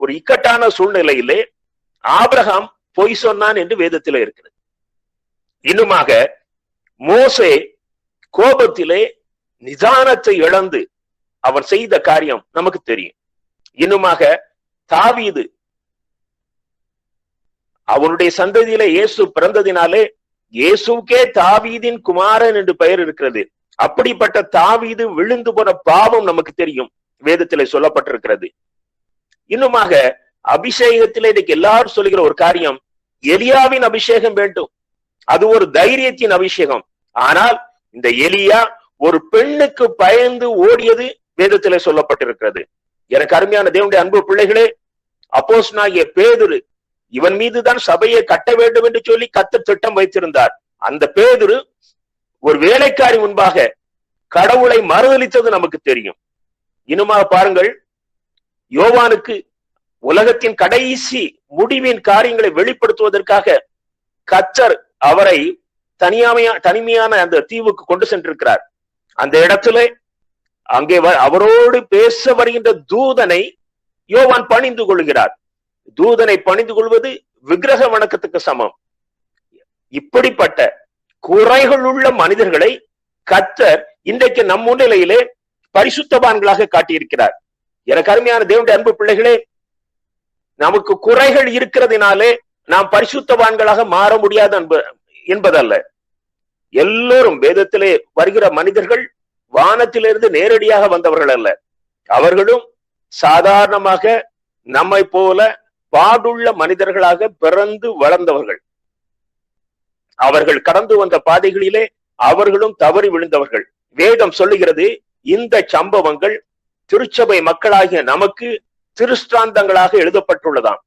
ஒரு இக்கட்டான சூழ்நிலையிலே ஆபிரகாம் பொய் சொன்னான் என்று வேதத்திலே இருக்கிறது. இன்னுமாக மோசே கோபத்திலே நிதானத்தை இழந்து அவன் செய்த காரியம் நமக்கு தெரியும். இன்னுமாக தாவீது, அவனுடைய சந்ததியிலே இயேசு பிறந்ததினாலே இயேசுக்கே தாவீதின் குமாரன் என்று பெயர் இருக்கிறது. அப்படிப்பட்ட தாவீது விழுந்து போன பாவம் நமக்கு தெரியும், வேதத்திலே சொல்லப்பட்டிருக்கிறது. இன்னுமாக அபிஷேகத்திலே இன்னைக்கு எல்லாரும் சொல்லுகிற ஒரு காரியம், எலியாவின் அபிஷேகம் வேண்டும். அது ஒரு தைரியத்தின் அபிஷேகம். ஆனால் இந்த எலியா ஒரு பெண்ணுக்கு பயந்து ஓடியது வேதத்திலே சொல்லப்பட்டிருக்கிறது. எனக்கு அருமையான தேவனுடைய அன்பு பிள்ளைகளே, அப்போஸ்தலனாகிய பேதுரு, இவன் மீதுதான் சபையை கட்ட வேண்டும் என்று சொல்லி கர்த்தர் திட்டம் வைத்திருந்தார். அந்த பேதுரு ஒரு வேலைக்காரி முன்பாக கடவுளை மறுதலித்தது நமக்கு தெரியும். இன்னுமாக பாருங்கள், யோவானுக்கு உலகத்தின் கடைசி முடிவின் காரியங்களை வெளிப்படுத்துவதற்காக கர்த்தர் அவரை தனிமையான அந்த தீவுக்கு கொண்டு சென்றிருக்கிறார். அந்த இடத்துல அங்கே அவரோடு பேச வருகின்ற தூதனை யோவான் பணிந்து கொள்கிறார். தூதனை பணிந்து கொள்வது விக்கிரக வணக்கத்துக்கு சமம். இப்படிப்பட்ட குறைகள் உள்ள மனிதர்களை கர்த்தர் இன்றைக்கு நம் முன்னிலையிலே பரிசுத்தவான்களாக காட்டியிருக்கிறார். எனக்கு அருமையான தேவனுடைய அன்பு பிள்ளைகளே, நமக்கு குறைகள் இருக்கிறதுனாலே நாம் பரிசுத்தவான்களாக மாற முடியாது என்பதல்ல. எல்லோரும் வேதத்திலே வருகிற மனிதர்கள் வானத்திலிருந்து நேரடியாக வந்தவர்கள் அல்ல. அவர்களும் சாதாரணமாக நம்மை போல பாடுள்ள மனிதர்களாக பிறந்து வளர்ந்தவர்கள். அவர்கள் கடந்து வந்த பாதைகளிலே அவர்களும் தவறி விழுந்தவர்கள். வேதம் சொல்லுகிறது, இந்த சம்பவங்கள் திருச்சபை மக்களாகிய நமக்கு திருஷ்டாந்தங்களாக எழுதப்பட்டுள்ளதாம்.